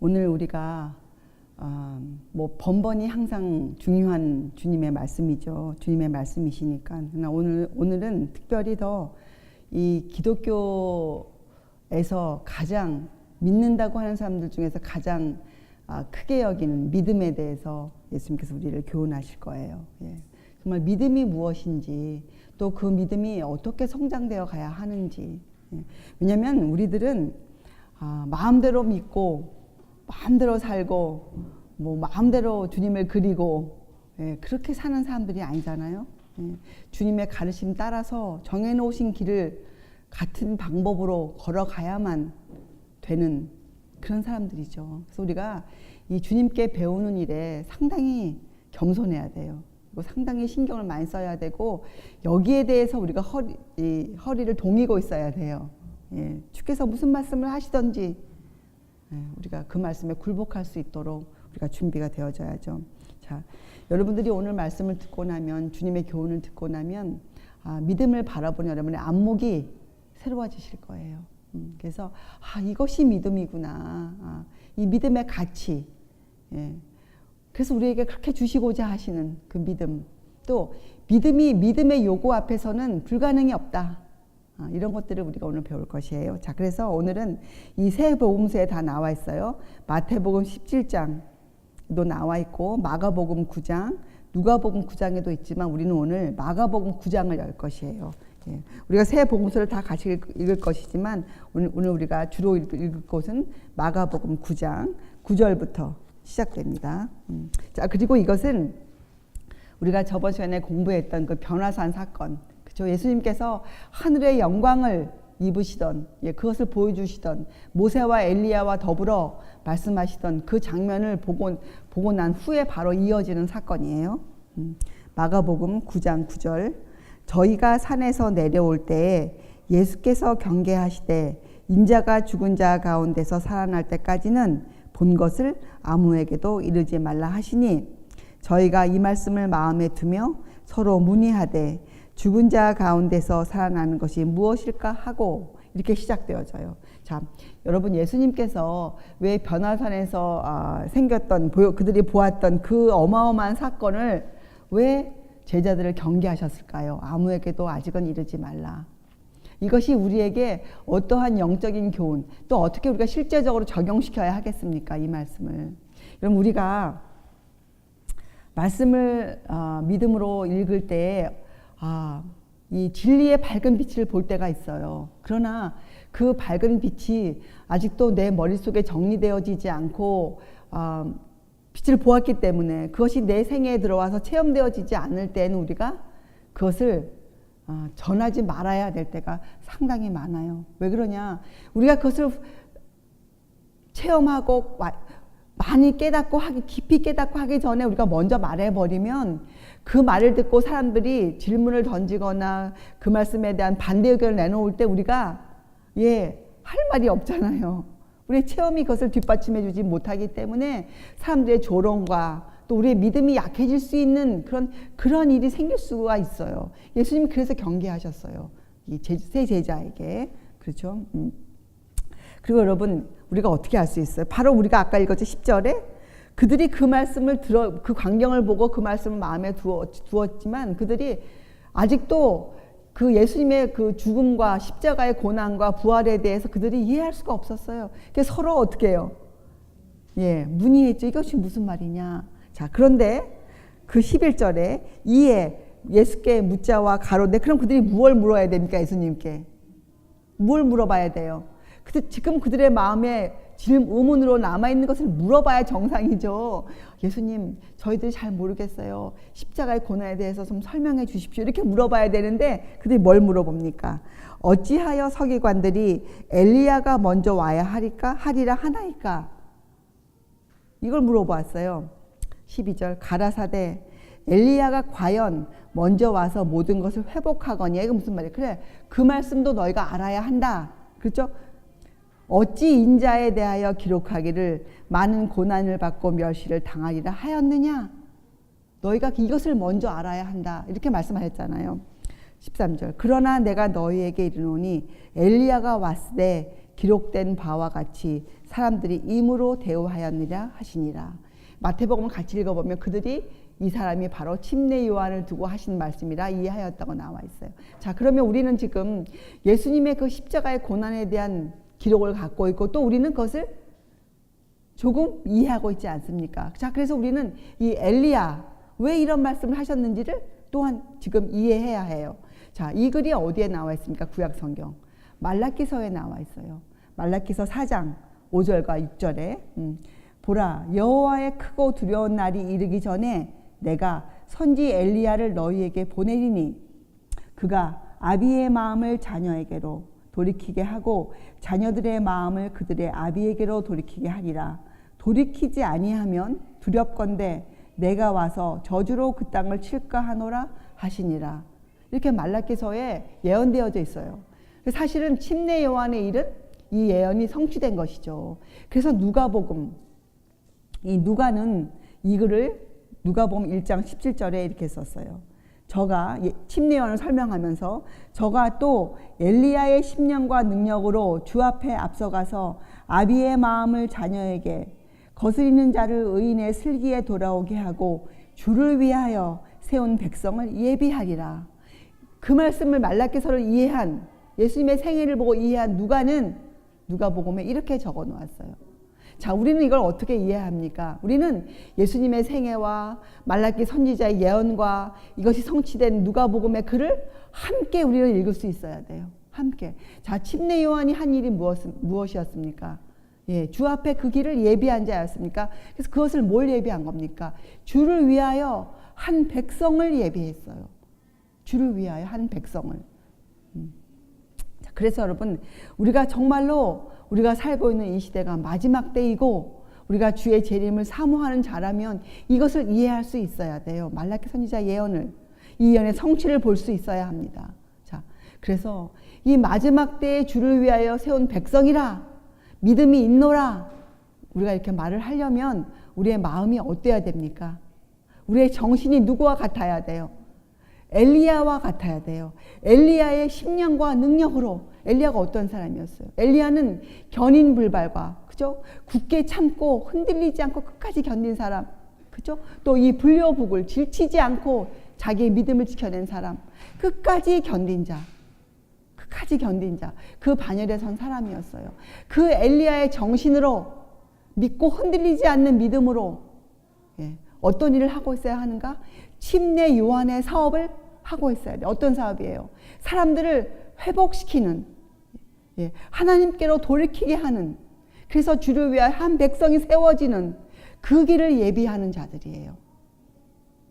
오늘 우리가 뭐 번번이 항상 중요한 주님의 말씀이죠. 주님의 말씀이시니까. 그러나 오늘은 특별히 더 이 기독교에서 가장 믿는다고 하는 사람들 중에서 가장 크게 여기는 믿음에 대해서 예수님께서 우리를 교훈하실 거예요. 예. 정말 믿음이 무엇인지, 또 그 믿음이 어떻게 성장되어 가야 하는지. 예. 왜냐하면 우리들은 마음대로 믿고 마음대로 살고 뭐 마음대로 주님을 그리고 그렇게 사는 사람들이 아니잖아요. 주님의 가르침 따라서 정해놓으신 길을 같은 방법으로 걸어가야만 되는 그런 사람들이죠. 그래서 우리가 이 주님께 배우는 일에 상당히 겸손해야 돼요. 그리고 상당히 신경을 많이 써야 되고, 여기에 대해서 우리가 허리를 동이고 있어야 돼요. 주께서 무슨 말씀을 하시던지 우리가 그 말씀에 굴복할 수 있도록 우리가 준비가 되어져야죠. 자, 여러분들이 오늘 말씀을 듣고 나면, 주님의 교훈을 듣고 나면 믿음을 바라보는 여러분의 안목이 새로워지실 거예요. 그래서 이것이 믿음이구나. 이 믿음의 가치. 그래서 우리에게 그렇게 주시고자 하시는 그 믿음. 또 믿음이 믿음의 요구 앞에서는 불가능이 없다. 이런 것들을 우리가 오늘 배울 것이에요. 자, 그래서 오늘은 이 세 복음서에 다 나와 있어요. 마태복음 17장도 나와 있고, 마가복음 9장, 누가복음 9장에도 있지만 우리는 오늘 마가복음 9장을 열 것이에요. 우리가 세 복음서를 다 같이 읽을 것이지만 오늘 우리가 주로 읽을 것은 마가복음 9장 9절부터 시작됩니다. 자, 그리고 이것은 우리가 저번 시간에 공부했던 그 변화산 사건, 그렇죠? 예수님께서 하늘의 영광을 입으시던, 그것을 보여주시던 모세와 엘리야와 더불어 말씀하시던 그 장면을 보고 난 후에 바로 이어지는 사건이에요. 마가복음 9장 9절, 저희가 산에서 내려올 때에 예수께서 경계하시되 인자가 죽은 자 가운데서 살아날 때까지는 본 것을 아무에게도 이르지 말라 하시니, 저희가 이 말씀을 마음에 두며 서로 문의하되 죽은 자 가운데서 살아나는 것이 무엇일까 하고, 이렇게 시작되어져요. 자, 여러분, 예수님께서 왜 변화산에서 생겼던, 그들이 보았던 그 어마어마한 사건을 왜 제자들을 경계하셨을까요? 아무에게도 아직은 이르지 말라. 이것이 우리에게 어떠한 영적인 교훈, 또 어떻게 우리가 실제적으로 적용시켜야 하겠습니까? 이 말씀을. 여러분, 우리가 말씀을 믿음으로 읽을 때 이 진리의 밝은 빛을 볼 때가 있어요. 그러나 그 밝은 빛이 아직도 내 머릿속에 정리되어지지 않고 빛을 보았기 때문에 그것이 내 생애에 들어와서 체험되어지지 않을 때는 우리가 그것을 전하지 말아야 될 때가 상당히 많아요. 왜 그러냐? 우리가 그것을 체험하고 많이 깨닫고 깊이 깨닫고 하기 전에 우리가 먼저 말해버리면, 그 말을 듣고 사람들이 질문을 던지거나 그 말씀에 대한 반대 의견을 내놓을 때 우리가 할 말이 없잖아요. 우리의 체험이 그것을 뒷받침해 주지 못하기 때문에 사람들의 조롱과 또 우리의 믿음이 약해질 수 있는 그런 일이 생길 수가 있어요. 예수님이 그래서 경계하셨어요. 이 세 제자에게. 그렇죠? 그리고 여러분, 우리가 어떻게 알 수 있어요? 바로 우리가 아까 읽었죠. 10절에 그들이 그 말씀을 그 광경을 보고 그 말씀을 마음에 두었지만 그들이 아직도 그 예수님의 그 죽음과 십자가의 고난과 부활에 대해서 그들이 이해할 수가 없었어요. 그래서 서로 어떻게 해요? 문의했죠. 이것이 무슨 말이냐. 자, 그런데 그 11절에 이에 예수께 묻자와 가로되, 그럼 그들이 무엇을 물어야 됩니까? 예수님께 뭘 물어봐야 돼요? 지금 그들의 마음에 의문으로 남아있는 것을 물어봐야 정상이죠. 예수님, 저희들이 잘 모르겠어요. 십자가의 고난에 대해서 좀 설명해 주십시오. 이렇게 물어봐야 되는데 그들이 뭘 물어봅니까? 어찌하여 서기관들이 엘리야가 먼저 와야 하리라 하나이까? 이걸 물어봤어요. 12절, 가라사대 엘리야가 과연 먼저 와서 모든 것을 회복하거니와. 이거 무슨 말이에요? 그래, 그 말씀도 너희가 알아야 한다. 그렇죠? 어찌 인자에 대하여 기록하기를 많은 고난을 받고 멸시를 당하리라 하였느냐? 너희가 이것을 먼저 알아야 한다. 이렇게 말씀하셨잖아요. 13절, 그러나 내가 너희에게 이르노니 엘리야가 왔으되 기록된 바와 같이 사람들이 임으로 대우하였느냐 하시니라. 마태복음을 같이 읽어보면 그들이 이 사람이 바로 침례 요한을 두고 하신 말씀이라 이해하였다고 나와 있어요. 자, 그러면 우리는 지금 예수님의 그 십자가의 고난에 대한 기록을 갖고 있고 또 우리는 그것을 조금 이해하고 있지 않습니까? 자, 그래서 우리는 이 엘리야 왜 이런 말씀을 하셨는지를 또한 지금 이해해야 해요. 자, 이 글이 어디에 나와 있습니까? 구약 성경 말라기서에 나와 있어요. 말라기서 4장 5절과 6절에 보라, 여호와의 크고 두려운 날이 이르기 전에 내가 선지 엘리야를 너희에게 보내리니 그가 아비의 마음을 자녀에게로 돌이키게 하고 자녀들의 마음을 그들의 아비에게로 돌이키게 하리라. 돌이키지 아니하면 두렵건대 내가 와서 저주로 그 땅을 칠까 하노라 하시니라. 이렇게 말라기서에 예언되어져 있어요. 사실은 침례 요한의 일은 이 예언이 성취된 것이죠. 그래서 누가복음, 이 누가는 이 글을 누가복음 1장 17절에 이렇게 썼어요. 저가 침례 요한을 설명하면서 저가 또 엘리야의 심령과 능력으로 주 앞에 앞서가서 아비의 마음을 자녀에게 거스리는 자를 의인의 슬기에 돌아오게 하고 주를 위하여 세운 백성을 예비하리라. 그 말씀을 말라기서를 이해한 예수님의 생애를 보고 이해한 누가는 누가복음에 이렇게 적어 놓았어요. 자, 우리는 이걸 어떻게 이해합니까? 우리는 예수님의 생애와 말라기 선지자의 예언과 이것이 성취된 누가복음의 글을 함께 우리는 읽을 수 있어야 돼요. 함께. 자, 침례 요한이 한 일이 무엇이었습니까? 예, 주 앞에 그 길을 예비한 자였습니까? 그래서 그것을 뭘 예비한 겁니까? 주를 위하여 한 백성을 예비했어요. 주를 위하여 한 백성을. 자, 그래서 여러분, 우리가 정말로 우리가 살고 있는 이 시대가 마지막 때이고 우리가 주의 재림을 사모하는 자라면 이것을 이해할 수 있어야 돼요. 말라기 선지자 예언을, 이 예언의 성취를 볼 수 있어야 합니다. 자, 그래서 이 마지막 때에 주를 위하여 세운 백성이라 믿음이 있노라, 우리가 이렇게 말을 하려면 우리의 마음이 어때야 됩니까? 우리의 정신이 누구와 같아야 돼요? 엘리야와 같아야 돼요. 엘리야의 심령과 능력으로. 엘리야가 어떤 사람이었어요? 엘리야는 견인불발과, 그죠? 굳게 참고 흔들리지 않고 끝까지 견딘 사람, 그죠? 또 이 불려북을 질치지 않고 자기의 믿음을 지켜낸 사람, 끝까지 견딘 자, 끝까지 견딘 자, 그 반열에 선 사람이었어요. 그 엘리야의 정신으로, 믿고 흔들리지 않는 믿음으로, 예, 어떤 일을 하고 있어야 하는가? 침례 요한의 사업을 하고 있어야 돼. 어떤 사업이에요? 사람들을 회복시키는, 예, 하나님께로 돌이키게 하는, 그래서 주를 위하여 한 백성이 세워지는 그 길을 예비하는 자들이에요.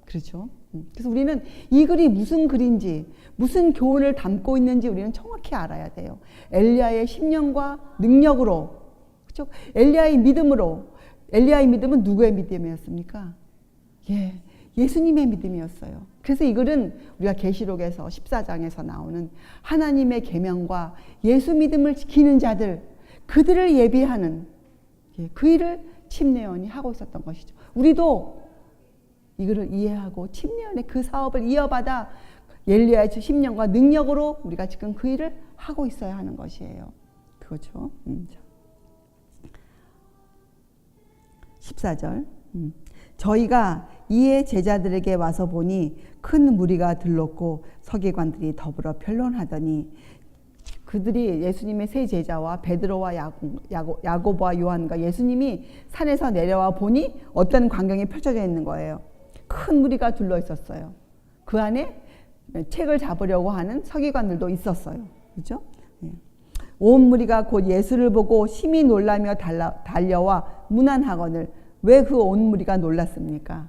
그렇죠? 그래서 우리는 이 글이 무슨 글인지, 무슨 교훈을 담고 있는지 우리는 정확히 알아야 돼요. 엘리야의 심령과 능력으로, 그렇죠? 엘리야의 믿음으로. 엘리야의 믿음은 누구의 믿음이었습니까? 예, 예수님의 믿음이었어요. 그래서 이 글은 우리가 계시록에서 14장에서 나오는 하나님의 계명과 예수 믿음을 지키는 자들, 그들을 예비하는, 예, 그 일을 침례 요한이 하고 있었던 것이죠. 우리도 이거를 이해하고 침례 요한의 그 사업을 이어받아 엘리야의 심령과 능력으로 우리가 지금 그 일을 하고 있어야 하는 것이에요. 그렇죠? 14절. 저희가 이에 제자들에게 와서 보니 큰 무리가 들렀고 서기관들이 더불어 변론하더니, 그들이 예수님의 세 제자와 베드로와 야고보와 요한과 예수님이 산에서 내려와 보니 어떤 광경이 펼쳐져 있는 거예요. 큰 무리가 둘러 있었어요. 그 안에 책을 잡으려고 하는 서기관들도 있었어요. 그렇죠? 온 무리가 곧 예수를 보고 심히 놀라며 달려와 문안하거늘. 왜 그 온 무리가 놀랐습니까?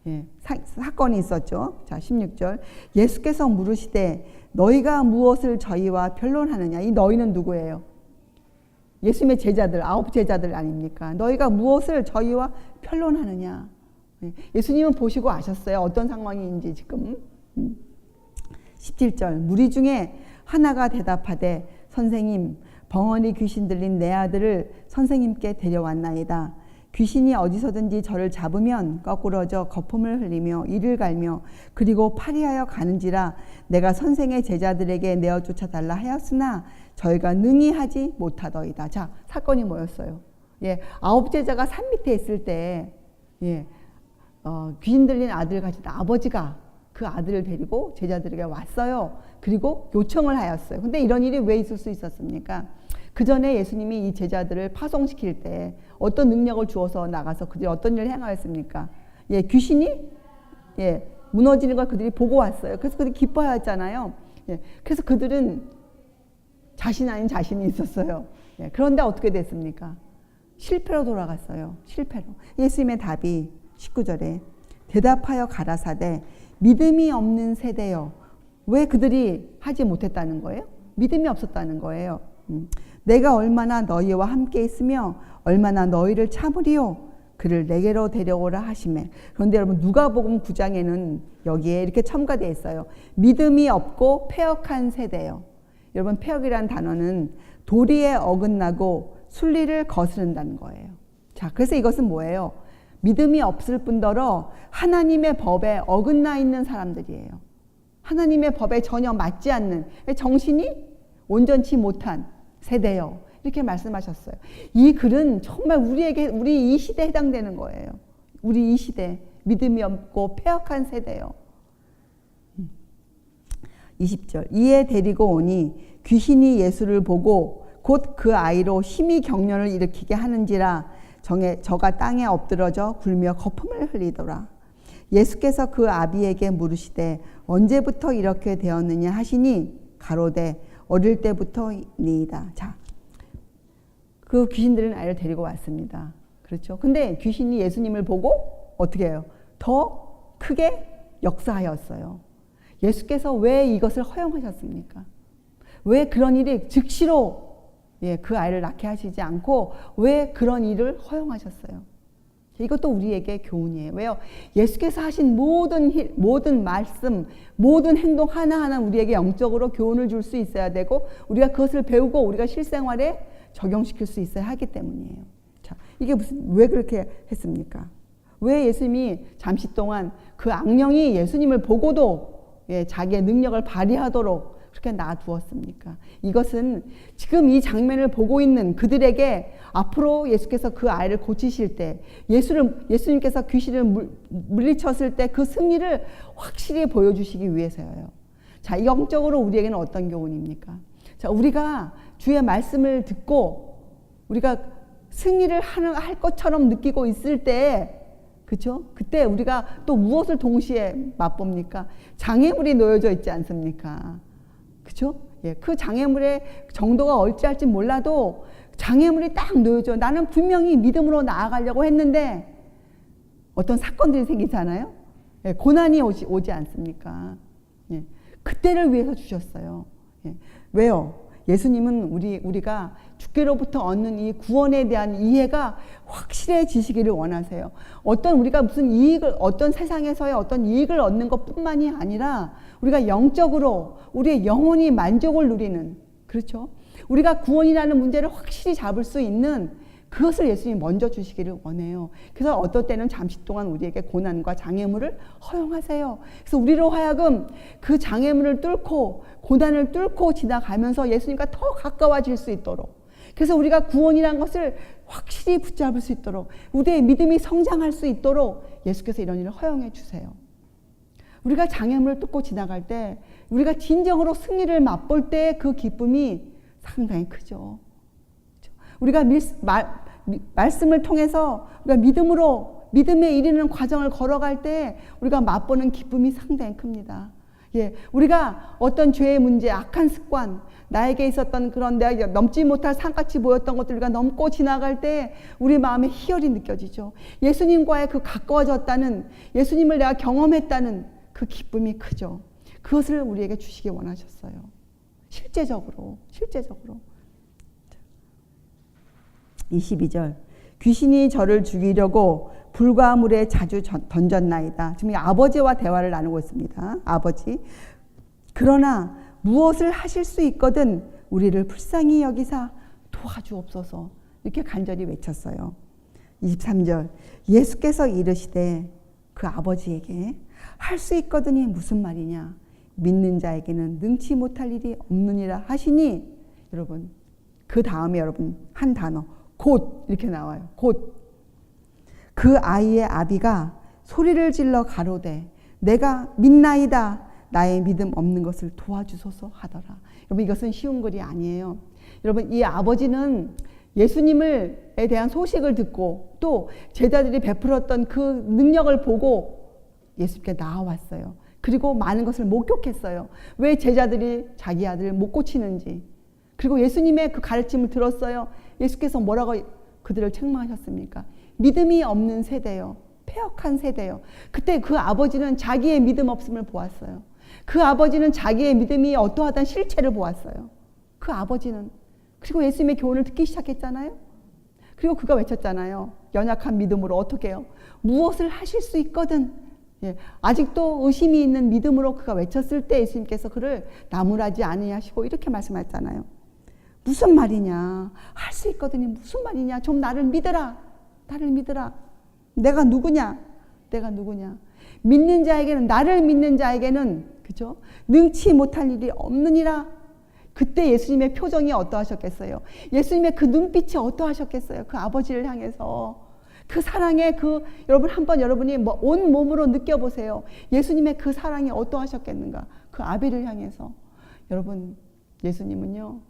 예, 사건이 있었죠. 자, 16절. 예수께서 물으시되 너희가 무엇을 저희와 변론하느냐? 이 너희는 누구예요? 예수님의 제자들, 9 제자들 아닙니까? 너희가 무엇을 저희와 변론하느냐? 예수님은 보시고 아셨어요. 어떤 상황인지 지금. 17절. 무리 중에 하나가 대답하되 선생님, 벙어리 귀신 들린 내 아들을 선생님께 데려왔나이다. 귀신이 어디서든지 저를 잡으면 거꾸러져 거품을 흘리며 이를 갈며 그리고 파리하여 가는지라 내가 선생의 제자들에게 내어 쫓아달라 하였으나 저희가 능히 하지 못하더이다. 자, 사건이 뭐였어요? 예, 9 제자가 산 밑에 있을 때, 예, 귀신 들린 아들을 가진 아버지가 그 아들을 데리고 제자들에게 왔어요. 그리고 요청을 하였어요. 근데 이런 일이 왜 있을 수 있었습니까? 그 전에 예수님이 이 제자들을 파송시킬 때 어떤 능력을 주어서 나가서 그들이 어떤 일을 행하였습니까? 예, 귀신이 예, 무너지는 걸 그들이 보고 왔어요. 그래서 그들이 기뻐하였잖아요. 예, 그래서 그들은 자신 아닌 자신이 있었어요. 예, 그런데 어떻게 됐습니까? 실패로 돌아갔어요. 실패로. 예수님의 답이 19절에 대답하여 가라사대 믿음이 없는 세대여. 왜 그들이 하지 못했다는 거예요? 믿음이 없었다는 거예요. 내가 얼마나 너희와 함께 있으며 얼마나 너희를 참으리요. 그를 내게로 데려오라 하시매. 그런데 여러분 누가복음 9장에는 여기에 이렇게 첨가되어 있어요. 믿음이 없고 패역한 세대요. 여러분 패역이라는 단어는 도리에 어긋나고 순리를 거스른다는 거예요. 자, 그래서 이것은 뭐예요? 믿음이 없을 뿐더러 하나님의 법에 어긋나 있는 사람들이에요. 하나님의 법에 전혀 맞지 않는, 정신이 온전치 못한 세대요. 이렇게 말씀하셨어요. 이 글은 정말 우리 이 시대에 해당되는 거예요. 우리 이 시대, 믿음이 없고 패역한 세대요. 20절. 이에 데리고 오니 귀신이 예수를 보고 곧 그 아이로 심히 경련을 일으키게 하는지라 저가 땅에 엎드러져 굴며 거품을 흘리더라. 예수께서 그 아비에게 물으시되 언제부터 이렇게 되었느냐 하시니 가로되 어릴 때부터니이다. 자, 그 귀신들은 아이를 데리고 왔습니다. 그렇죠? 근데 귀신이 예수님을 보고 어떻게 해요? 더 크게 역사하였어요. 예수께서 왜 이것을 허용하셨습니까? 왜 그런 일이 즉시로 그 아이를 낳게 하시지 않고 왜 그런 일을 허용하셨어요? 이것도 우리에게 교훈이에요. 왜요? 예수께서 하신 모든 말씀, 모든 행동 하나하나 우리에게 영적으로 교훈을 줄 수 있어야 되고 우리가 그것을 배우고 우리가 실생활에 적용시킬 수 있어야 하기 때문이에요. 자, 이게 왜 그렇게 했습니까? 왜 예수님이 잠시 동안 그 악령이 예수님을 보고도 자기의 능력을 발휘하도록 그렇게 놔두었습니까? 이것은 지금 이 장면을 보고 있는 그들에게 앞으로 예수께서 그 아이를 고치실 때 예수님께서 귀신을 물리쳤을 때 그 승리를 확실히 보여주시기 위해서예요. 자, 영적으로 우리에게는 어떤 교훈입니까? 자, 우리가 주의 말씀을 듣고 우리가 승리를 할 것처럼 느끼고 있을 때 그렇죠? 그때 우리가 또 무엇을 동시에 맛봅니까? 장애물이 놓여져 있지 않습니까? 그렇죠? 예, 그 장애물의 정도가 어찌할지 몰라도 장애물이 딱 놓여져. 나는 분명히 믿음으로 나아가려고 했는데 어떤 사건들이 생기잖아요. 예, 고난이 오지 않습니까? 예, 그때를 위해서 주셨어요. 예, 왜요? 예수님은 우리가 주께로부터 얻는 이 구원에 대한 이해가 확실해지시기를 원하세요. 우리가 무슨 어떤 세상에서의 어떤 이익을 얻는 것뿐만이 아니라 우리가 영적으로 우리의 영혼이 만족을 누리는, 그렇죠? 우리가 구원이라는 문제를 확실히 잡을 수 있는 그것을 예수님이 먼저 주시기를 원해요. 그래서 어떨 때는 잠시 동안 우리에게 고난과 장애물을 허용하세요. 그래서 우리로 하여금 그 장애물을 뚫고 고난을 뚫고 지나가면서 예수님과 더 가까워질 수 있도록, 그래서 우리가 구원이라는 것을 확실히 붙잡을 수 있도록, 우리의 믿음이 성장할 수 있도록 예수께서 이런 일을 허용해 주세요. 우리가 장애물을 뚫고 지나갈 때, 우리가 진정으로 승리를 맛볼 때 그 기쁨이 상당히 크죠. 우리가 말씀을 통해서 우리가 믿음에 이르는 과정을 걸어갈 때 우리가 맛보는 기쁨이 상당히 큽니다. 예, 우리가 어떤 죄의 문제, 악한 습관, 나에게 있었던 그런 내가 넘지 못할 산같이 보였던 것들 우리가 넘고 지나갈 때 우리 마음에 희열이 느껴지죠. 예수님과의 그 가까워졌다는, 예수님을 내가 경험했다는 그 기쁨이 크죠. 그것을 우리에게 주시기 원하셨어요. 실제적으로. 22절. 귀신이 저를 죽이려고 불과 물에 자주 던졌나이다. 지금 아버지와 대화를 나누고 있습니다. 아버지. 그러나 무엇을 하실 수 있거든 우리를 불쌍히 여기사 도와주옵소서. 이렇게 간절히 외쳤어요. 23절. 예수께서 이르시되 그 아버지에게 할 수 있거든이 무슨 말이냐. 믿는 자에게는 능치 못할 일이 없느니라 하시니, 여러분 그 다음에 여러분 한 단어, 곧 이렇게 나와요. 곧. 그 아이의 아비가 소리를 질러 가로되 내가 믿나이다. 나의 믿음 없는 것을 도와주소서 하더라. 여러분 이것은 쉬운 글이 아니에요. 여러분 이 아버지는 예수님에 대한 소식을 듣고 또 제자들이 베풀었던 그 능력을 보고 예수님께 나와왔어요. 그리고 많은 것을 목격했어요. 왜 제자들이 자기 아들을 못 고치는지. 그리고 예수님의 그 가르침을 들었어요. 예수께서 뭐라고 그들을 책망하셨습니까? 믿음이 없는 세대요. 패역한 세대요. 그때 그 아버지는 자기의 믿음 없음을 보았어요. 그 아버지는 자기의 믿음이 어떠하다는 실체를 보았어요. 그 아버지는. 그리고 예수님의 교훈을 듣기 시작했잖아요. 그리고 그가 외쳤잖아요. 연약한 믿음으로 어떻게 해요? 무엇을 하실 수 있거든. 예, 아직도 의심이 있는 믿음으로 그가 외쳤을 때 예수님께서 그를 나무라지 아니하시고 이렇게 말씀하셨잖아요. 무슨 말이냐? 할 수 있거든요. 무슨 말이냐? 좀 나를 믿으라. 나를 믿으라. 내가 누구냐? 내가 누구냐? 믿는 자에게는, 나를 믿는 자에게는, 그죠? 능치 못할 일이 없느니라. 그때 예수님의 표정이 어떠하셨겠어요? 예수님의 그 눈빛이 어떠하셨겠어요? 그 아버지를 향해서. 그 사랑의 여러분 한번 여러분이 온 몸으로 느껴보세요. 예수님의 그 사랑이 어떠하셨겠는가? 그 아비를 향해서. 여러분, 예수님은요,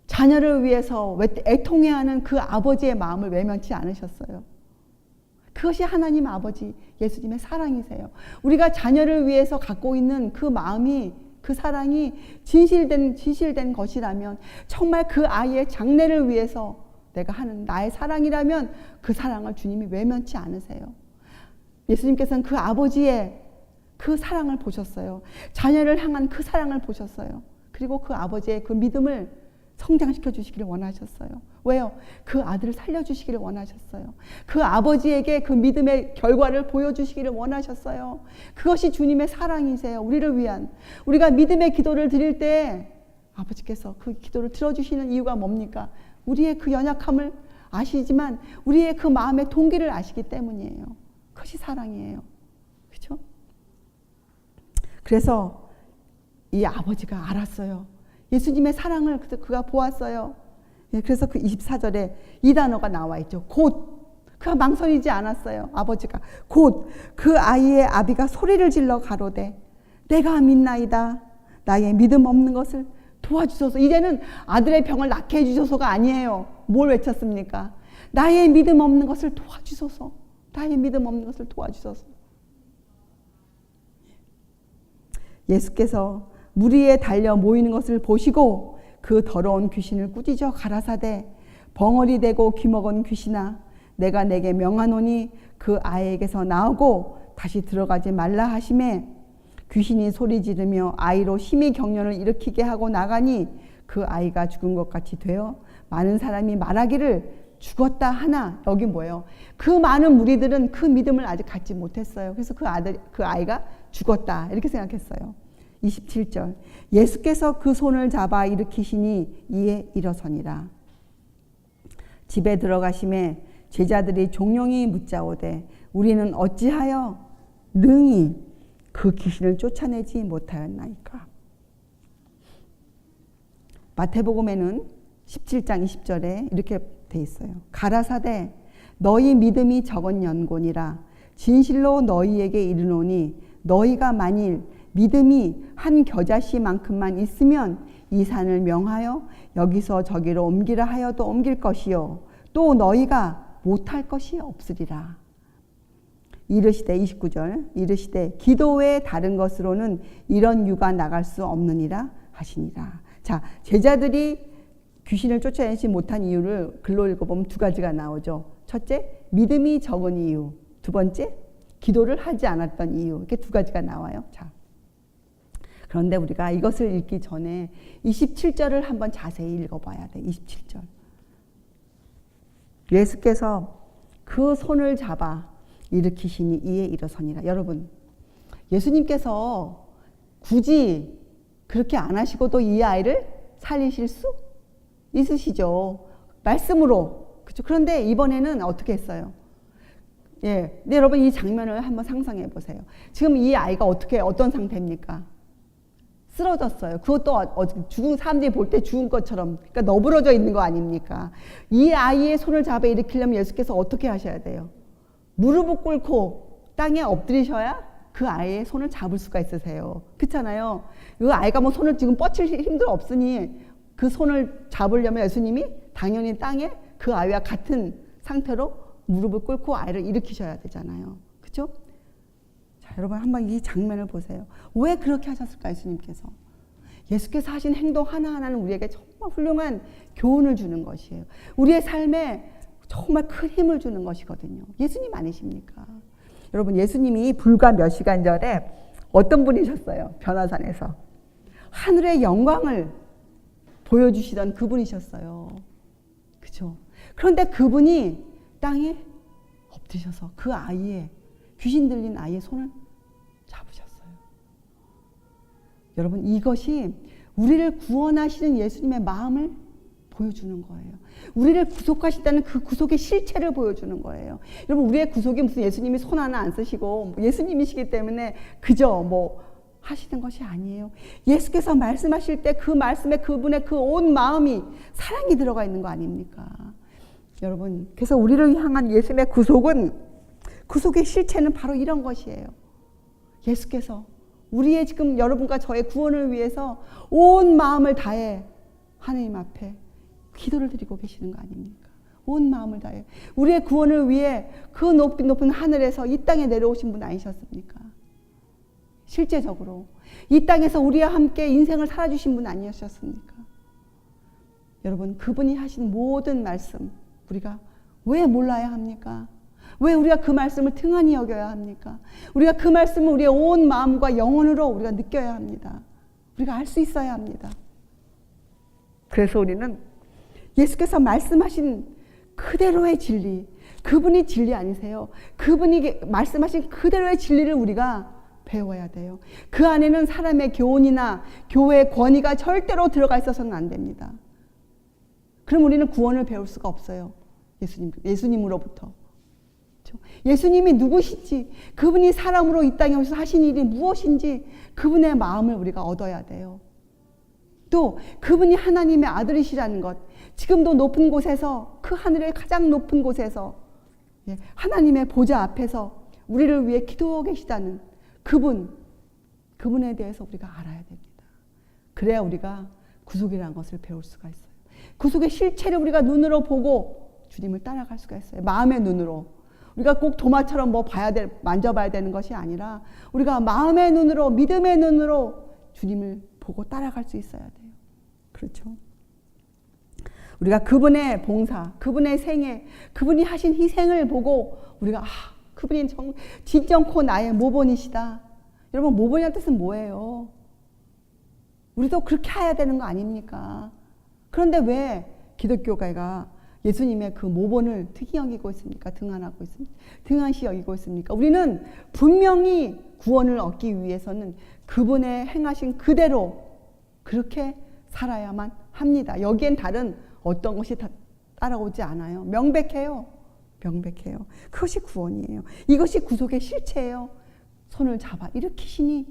자녀를 위해서 애통해하는 그 아버지의 마음을 외면치 않으셨어요. 그것이 하나님 아버지 예수님의 사랑이세요. 우리가 자녀를 위해서 갖고 있는 그 마음이, 그 사랑이 진실된 것이라면, 정말 그 아이의 장래를 위해서 내가 하는 나의 사랑이라면 그 사랑을 주님이 외면치 않으세요. 예수님께서는 그 아버지의 그 사랑을 보셨어요. 자녀를 향한 그 사랑을 보셨어요. 그리고 그 아버지의 그 믿음을 성장시켜 주시기를 원하셨어요. 왜요? 그 아들을 살려주시기를 원하셨어요. 그 아버지에게 그 믿음의 결과를 보여주시기를 원하셨어요. 그것이 주님의 사랑이세요. 우리를 위한. 우리가 믿음의 기도를 드릴 때 아버지께서 그 기도를 들어주시는 이유가 뭡니까? 우리의 그 연약함을 아시지만 우리의 그 마음의 동기를 아시기 때문이에요. 그것이 사랑이에요. 그렇죠? 그래서 이 아버지가 알았어요. 예수님의 사랑을 그가 보았어요. 그래서 그 24절에 이 단어가 나와 있죠. 곧. 그가 망설이지 않았어요. 아버지가. 곧 그 아이의 아비가 소리를 질러 가로되 내가 믿나이다. 나의 믿음 없는 것을 도와주소서. 이제는 아들의 병을 낫게 해주소서가 아니에요. 뭘 외쳤습니까? 나의 믿음 없는 것을 도와주소서. 나의 믿음 없는 것을 도와주소서. 예수께서 물 위에 달려 모이는 것을 보시고 그 더러운 귀신을 꾸짖어 가라사대 벙어리 되고 귀먹은 귀신아 내가 내게 명하노니 그 아이에게서 나오고 다시 들어가지 말라 하시매 귀신이 소리 지르며 아이로 심히 경련을 일으키게 하고 나가니 그 아이가 죽은 것 같이 되어 많은 사람이 말하기를 죽었다 하나. 여기 뭐예요? 그 많은 무리들은 그 믿음을 아직 갖지 못했어요. 그래서 그 아이가 죽었다 이렇게 생각했어요. 27절 예수께서 그 손을 잡아 일으키시니 이에 일어서니라. 집에 들어가심에 제자들이 종용이 묻자오되 우리는 어찌하여 능히 그 귀신을 쫓아내지 못하였나이까. 마태복음에는 17장 20절에 이렇게 돼 있어요. 가라사대 너희 믿음이 적은 연곤이라 진실로 너희에게 이르노니 너희가 만일 믿음이 한 겨자씨만큼만 있으면 이 산을 명하여 여기서 저기로 옮기라 하여도 옮길 것이요 또 너희가 못할 것이 없으리라. 이르시되 29절 이르시되 기도 외에 다른 것으로는 이런 유가 나갈 수 없느니라 하시니라. 자, 제자들이 귀신을 쫓아내지 못한 이유를 글로 읽어보면 두 가지가 나오죠. 첫째, 믿음이 적은 이유. 두 번째, 기도를 하지 않았던 이유. 이렇게 두 가지가 나와요. 자, 그런데 우리가 이것을 읽기 전에 27절을 한번 자세히 읽어봐야 돼. 27절. 예수께서 그 손을 잡아 일으키시니 이에 일어서니라. 여러분, 예수님께서 굳이 그렇게 안 하시고도 이 아이를 살리실 수 있으시죠. 말씀으로. 그렇죠. 그런데 이번에는 어떻게 했어요? 예. 근데 여러분 이 장면을 한번 상상해 보세요. 지금 이 아이가 어떤 상태입니까? 쓰러졌어요. 그것도 죽은 사람들이 볼 때 죽은 것처럼, 그러니까 너부러져 있는 거 아닙니까? 이 아이의 손을 잡아 일으키려면 예수께서 어떻게 하셔야 돼요? 무릎을 꿇고 땅에 엎드리셔야 그 아이의 손을 잡을 수가 있으세요. 그렇잖아요. 그 아이가 뭐 손을 지금 뻗칠 힘도 없으니 그 손을 잡으려면 예수님이 당연히 땅에 그 아이와 같은 상태로 무릎을 꿇고 아이를 일으키셔야 되잖아요. 그렇죠? 자, 여러분 한번 이 장면을 보세요. 왜 그렇게 하셨을까, 예수님께서? 예수께서 하신 행동 하나하나는 우리에게 정말 훌륭한 교훈을 주는 것이에요. 우리의 삶에 정말 큰 힘을 주는 것이거든요. 예수님 아니십니까? 여러분, 예수님이 불과 몇 시간 전에 어떤 분이셨어요? 변화산에서 하늘의 영광을 보여주시던 그분이셨어요. 그죠? 그런데 그분이 땅에 엎드셔서 그 아이의, 귀신 들린 아이의 손을 잡으셨어요. 여러분, 이것이 우리를 구원하시는 예수님의 마음을 보여주는 거예요. 우리를 구속하신다는 그 구속의 실체를 보여주는 거예요. 여러분, 우리의 구속이 무슨 예수님이 손 하나 안 쓰시고 예수님이시기 때문에 그저 뭐 하시는 것이 아니에요. 예수께서 말씀하실 때 그 말씀에 그분의 그 온 마음이, 사랑이 들어가 있는 거 아닙니까? 여러분, 그래서 우리를 향한 예수님의 구속은, 구속의 실체는 바로 이런 것이에요. 예수께서 우리의 지금 여러분과 저의 구원을 위해서 온 마음을 다해 하나님 앞에 기도를 드리고 계시는 거 아닙니까? 온 마음을 다해 우리의 구원을 위해 그 높은 하늘에서 이 땅에 내려오신 분 아니셨습니까? 실제적으로 이 땅에서 우리와 함께 인생을 살아주신 분 아니셨습니까? 여러분, 그분이 하신 모든 말씀 우리가 왜 몰라야 합니까? 왜 우리가 그 말씀을 등한히 여겨야 합니까? 우리가 그 말씀을 우리의 온 마음과 영혼으로 우리가 느껴야 합니다. 우리가 알 수 있어야 합니다. 그래서 우리는 예수께서 말씀하신 그대로의 진리, 그분이 진리 아니세요? 그분이 말씀하신 그대로의 진리를 우리가 배워야 돼요. 그 안에는 사람의 교훈이나 교회의 권위가 절대로 들어가 있어서는 안 됩니다. 그럼 우리는 구원을 배울 수가 없어요. 예수님으로부터. 예수님이 누구신지, 그분이 사람으로 이 땅에 오셔서 하신 일이 무엇인지 그분의 마음을 우리가 얻어야 돼요. 또 그분이 하나님의 아들이시라는 것, 지금도 높은 곳에서, 그 하늘의 가장 높은 곳에서 하나님의 보좌 앞에서 우리를 위해 기도하고 계시다는 그분에 대해서 우리가 알아야 됩니다. 그래야 우리가 구속이라는 것을 배울 수가 있어요. 구속의 실체를 우리가 눈으로 보고 주님을 따라갈 수가 있어요. 마음의 눈으로. 우리가 꼭 도마처럼 뭐 만져봐야 되는 것이 아니라 우리가 마음의 눈으로, 믿음의 눈으로 주님을 보고 따라갈 수 있어야 돼요. 그렇죠? 우리가 그분의 봉사, 그분의 생애, 그분이 하신 희생을 보고 우리가 그분이 진정코 나의 모본이시다. 여러분, 모본이라는 뜻은 뭐예요? 우리도 그렇게 해야 되는 거 아닙니까? 그런데 왜 기독교가 예수님의 그 모본을 특히 여기고 있습니까? 등한하고 있습니까? 등한시 여기고 있습니까? 우리는 분명히 구원을 얻기 위해서는 그분의 행하신 그대로 그렇게 살아야만 합니다. 여기엔 다른 어떤 것이 따라오지 않아요. 명백해요. 명백해요. 그것이 구원이에요. 이것이 구속의 실체예요. 손을 잡아 일으키시니.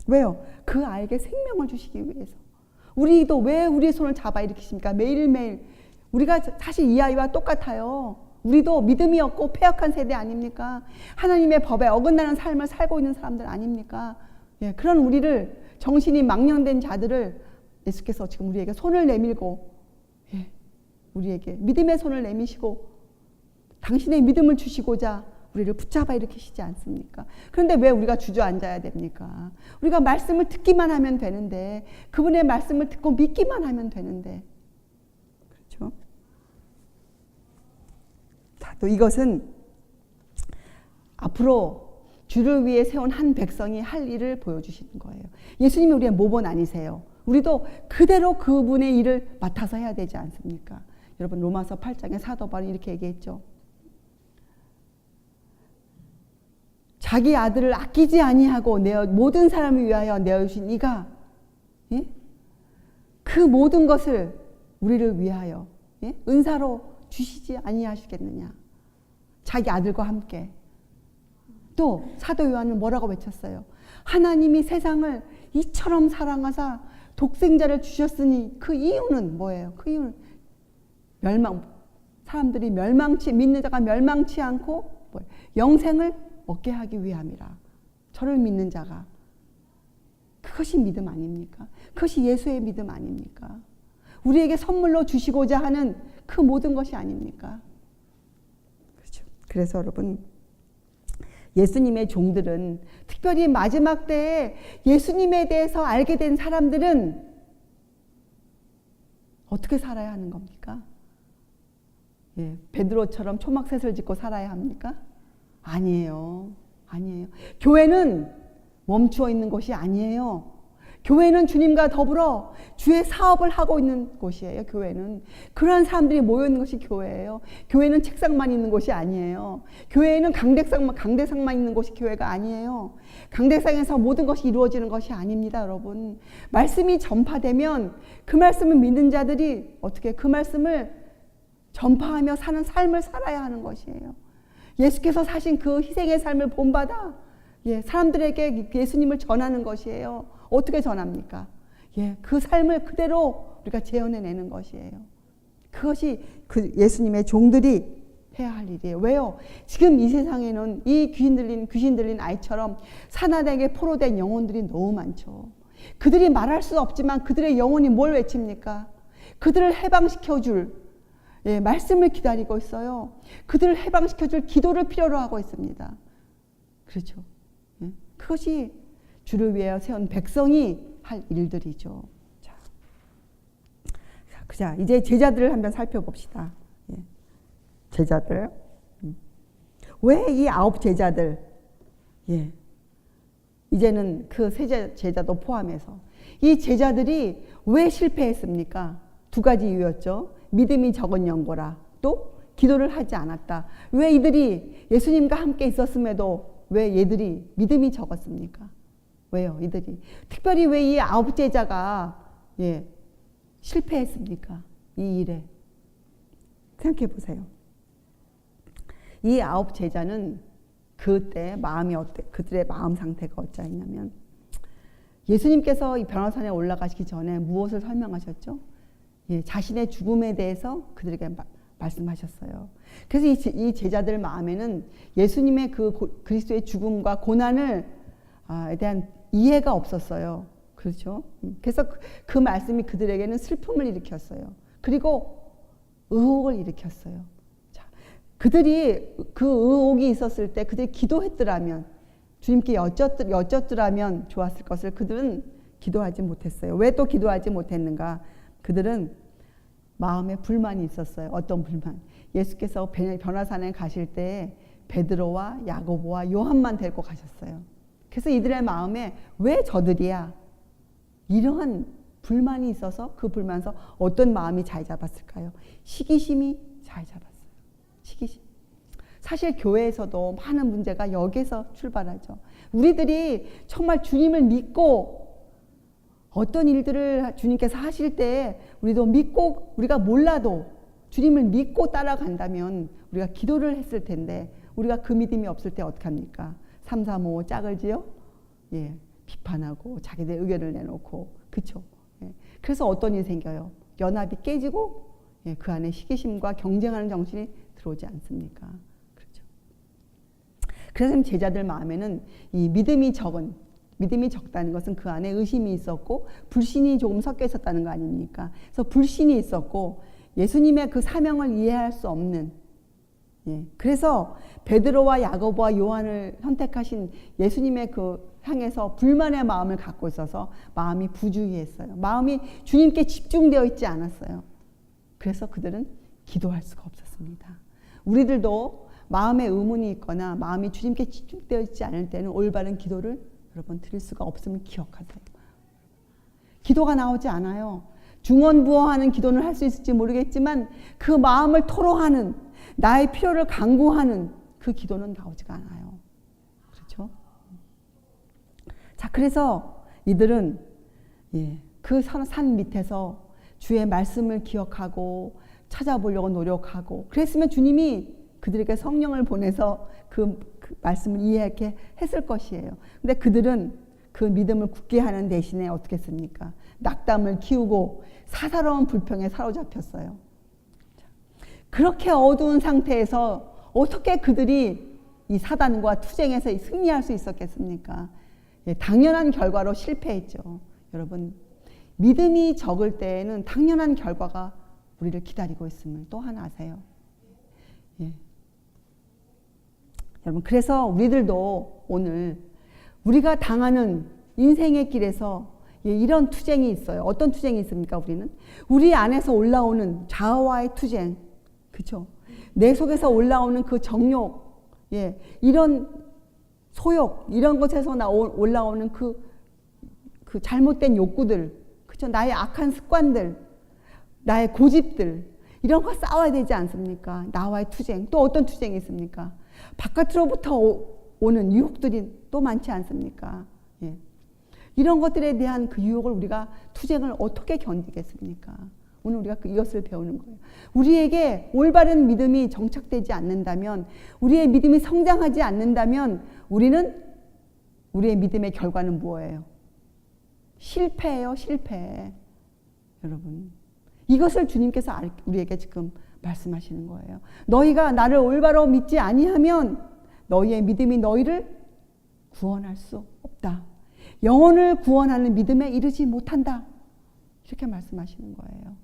왜요? 그 아이에게 생명을 주시기 위해서. 우리도 왜 우리의 손을 잡아 일으키십니까? 매일매일. 우리가 사실 이 아이와 똑같아요. 우리도 믿음이 없고 패역한 세대 아닙니까? 하나님의 법에 어긋나는 삶을 살고 있는 사람들 아닙니까? 그런 우리를, 정신이 망령된 자들을 예수께서 지금 우리에게 손을 내밀고, 우리에게 믿음의 손을 내미시고 당신의 믿음을 주시고자 우리를 붙잡아 일으키시지 않습니까? 그런데 왜 우리가 주저앉아야 됩니까? 우리가 말씀을 듣기만 하면 되는데, 그분의 말씀을 듣고 믿기만 하면 되는데, 그렇죠? 자, 또 이것은 앞으로 주를 위해 세운 한 백성이 할 일을 보여주시는 거예요. 예수님이 우리의 모본 아니세요. 우리도 그대로 그분의 일을 맡아서 해야 되지 않습니까? 여러분, 로마서 8장에 사도 바울이 이렇게 얘기했죠. 자기 아들을 아끼지 아니하고 모든 사람을 위하여 내어주신 이가 그 모든 것을 우리를 위하여 은사로 주시지 아니하시겠느냐. 자기 아들과 함께. 또 사도 요한은 뭐라고 외쳤어요? 하나님이 세상을 이처럼 사랑하사 독생자를 주셨으니 그 이유는 뭐예요? 그 이유는 사람들이 믿는 자가 멸망치 않고 영생을 얻게 하기 위함이라. 저를 믿는 자가. 그것이 믿음 아닙니까? 그것이 예수의 믿음 아닙니까? 우리에게 선물로 주시고자 하는 그 모든 것이 아닙니까? 그렇죠. 그래서 여러분, 예수님의 종들은, 특별히 마지막 때에 예수님에 대해서 알게 된 사람들은 어떻게 살아야 하는 겁니까? 예, 베드로처럼 초막셋을 짓고 살아야 합니까? 아니에요. 아니에요. 교회는 멈추어 있는 곳이 아니에요. 교회는 주님과 더불어 주의 사업을 하고 있는 곳이에요. 교회는 그러한 사람들이 모여 있는 것이 교회예요. 교회는 책상만 있는 곳이 아니에요. 교회는 강대상만 있는 곳이 교회가 아니에요. 강대상에서 모든 것이 이루어지는 것이 아닙니다, 여러분. 말씀이 전파되면 그 말씀을 믿는 자들이 어떻게 그 말씀을 전파하며 사는 삶을 살아야 하는 것이에요. 예수께서 사신 그 희생의 삶을 본받아 사람들에게 예수님을 전하는 것이에요. 어떻게 전합니까? 그 삶을 그대로 우리가 재현해내는 것이에요. 그것이 그 예수님의 종들이 해야 할 일이에요. 왜요? 지금 이 세상에는 이 귀신 들린 아이처럼 사나되게 포로된 영혼들이 너무 많죠. 그들이 말할 수 없지만 그들의 영혼이 뭘 외칩니까? 그들을 해방시켜줄 말씀을 기다리고 있어요. 그들을 해방시켜줄 기도를 필요로 하고 있습니다. 그렇죠. 그것이 주를 위하여 세운 백성이 할 일들이죠. 자, 이제 제자들을 한번 살펴봅시다. 제자들. 왜 이 9 제자들, 이제는 그 세 제자도 포함해서 이 제자들이 왜 실패했습니까? 2가지 이유였죠. 믿음이 적은 영고라, 또 기도를 하지 않았다. 왜 이들이 예수님과 함께 있었음에도 왜 얘들이 믿음이 적었습니까? 왜요? 이들이 특별히 왜 이 9 제자가 실패했습니까? 이 일에 생각해 보세요. 이 9 제자는 그때 마음이 그들의 마음 상태가 어쩌했냐면, 예수님께서 이 변호산에 올라가시기 전에 무엇을 설명하셨죠? 자신의 죽음에 대해서 그들에게 말씀하셨어요. 그래서 이 제자들 마음에는 예수님의 그 그리스도의 죽음과 고난을 에 대한 이해가 없었어요. 그렇죠? 그래서 그 말씀이 그들에게는 슬픔을 일으켰어요. 그리고 의혹을 일으켰어요. 자, 그들이 그 의혹이 있었을 때 그들이 기도했더라면, 주님께 여쭙더라면 좋았을 것을 그들은 기도하지 못했어요. 왜 또 기도하지 못했는가? 그들은 마음에 불만이 있었어요. 어떤 불만? 예수께서 변화산에 가실 때 베드로와 야고보와 요한만 데리고 가셨어요. 그래서 이들의 마음에 왜 저들이야? 이러한 불만이 있어서 그 불만에서 어떤 마음이 자리 잡았을까요? 시기심이 자리 잡았어요. 시기심. 사실 교회에서도 많은 문제가 여기서 출발하죠. 우리들이 정말 주님을 믿고 어떤 일들을 주님께서 하실 때 우리도 믿고, 우리가 몰라도 주님을 믿고 따라간다면 우리가 기도를 했을 텐데, 우리가 그 믿음이 없을 때 어떡합니까? 3, 4, 5 짝을 지어 비판하고 자기들 의견을 내놓고, 그렇죠? 그래서 어떤 일이 생겨요? 연합이 깨지고 그 안에 시기심과 경쟁하는 정신이 들어오지 않습니까? 그렇죠. 그래서 제자들 마음에는 이 믿음이 적다는 것은 그 안에 의심이 있었고 불신이 조금 섞여 있었다는 거 아닙니까? 그래서 불신이 있었고 예수님의 그 사명을 이해할 수 없는, 그래서 베드로와 야고보와 요한을 선택하신 예수님의 그 향해서 불만의 마음을 갖고 있어서 마음이 부주의했어요. 마음이 주님께 집중되어 있지 않았어요. 그래서 그들은 기도할 수가 없었습니다. 우리들도 마음에 의문이 있거나 마음이 주님께 집중되어 있지 않을 때는 올바른 기도를 여러분 드릴 수가 없음을 기억하세요. 기도가 나오지 않아요. 중언부언하는 기도는 할 수 있을지 모르겠지만 그 마음을 토로하는, 나의 필요를 간구하는 그 기도는 나오지가 않아요. 그렇죠? 자, 그래서 이들은 그 산 밑에서 주의 말씀을 기억하고 찾아보려고 노력하고, 그랬으면 주님이 그들에게 성령을 보내서 그 말씀을 이해하게 했을 것이에요. 근데 그들은 그 믿음을 굳게 하는 대신에 어떻게 했습니까? 낙담을 키우고 사사로운 불평에 사로잡혔어요. 그렇게 어두운 상태에서 어떻게 그들이 이 사단과 투쟁에서 승리할 수 있었겠습니까? 예, 당연한 결과로 실패했죠. 여러분, 믿음이 적을 때에는 당연한 결과가 우리를 기다리고 있음을 또한 아세요. 예. 여러분, 그래서 우리들도 오늘 우리가 당하는 인생의 길에서 이런 투쟁이 있어요. 어떤 투쟁이 있습니까? 우리는 우리 안에서 올라오는 자아와의 투쟁, 그렇죠? 내 속에서 올라오는 그 정욕, 예, 이런 소욕, 이런 것에서 올라오는 그 잘못된 욕구들, 그렇죠? 나의 악한 습관들, 나의 고집들, 이런 거 싸워야 되지 않습니까? 나와의 투쟁. 또 어떤 투쟁이 있습니까? 바깥으로부터 오는 유혹들이 또 많지 않습니까? 예. 이런 것들에 대한 그 유혹을 우리가 투쟁을 어떻게 견디겠습니까? 오늘 우리가 이것을 배우는 거예요. 우리에게 올바른 믿음이 정착되지 않는다면, 우리의 믿음이 성장하지 않는다면 우리는 우리의 믿음의 결과는 무엇이에요? 실패예요, 실패. 여러분, 이것을 주님께서 우리에게 지금 말씀하시는 거예요. 너희가 나를 올바로 믿지 아니하면 너희의 믿음이 너희를 구원할 수 없다. 영혼을 구원하는 믿음에 이르지 못한다. 이렇게 말씀하시는 거예요.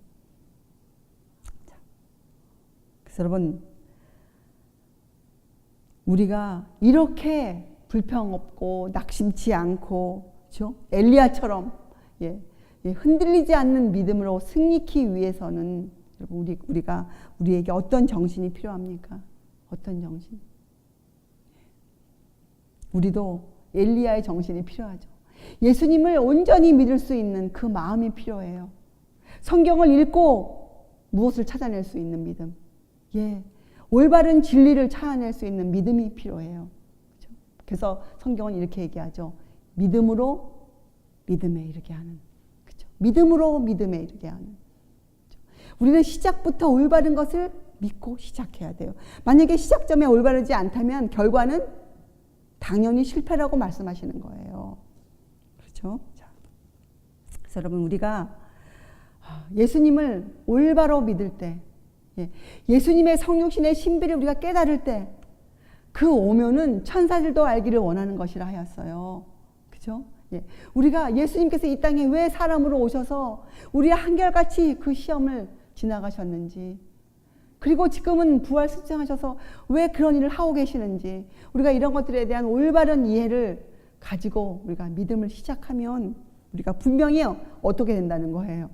자, 그래서 여러분, 우리가 이렇게 불평 없고 낙심치 않고, 그렇죠? 엘리야처럼 흔들리지 않는 믿음으로 승리하기 위해서는 여러분, 우리에게 어떤 정신이 필요합니까? 어떤 정신? 우리도 엘리야의 정신이 필요하죠. 예수님을 온전히 믿을 수 있는 그 마음이 필요해요. 성경을 읽고 무엇을 찾아낼 수 있는 믿음, 예, 올바른 진리를 찾아낼 수 있는 믿음이 필요해요. 그렇죠? 그래서 성경은 이렇게 얘기하죠. 믿음으로 믿음에 이르게 하는. 그렇죠? 믿음으로 믿음에 이르게 하는. 그렇죠? 우리는 시작부터 올바른 것을 믿고 시작해야 돼요. 만약에 시작점에 올바르지 않다면 결과는 당연히 실패라고 말씀하시는 거예요. 그렇죠? 자, 그래서 여러분, 우리가 예수님을 올바로 믿을 때, 예수님의 성육신의 신비를 우리가 깨달을 때, 그 오면은 천사들도 알기를 원하는 것이라 하였어요. 그렇죠? 예. 우리가 예수님께서 이 땅에 왜 사람으로 오셔서 우리의 한결같이 그 시험을 지나가셨는지, 그리고 지금은 부활 승천하셔서 왜 그런 일을 하고 계시는지, 우리가 이런 것들에 대한 올바른 이해를 가지고 우리가 믿음을 시작하면 우리가 분명히 어떻게 된다는 거예요.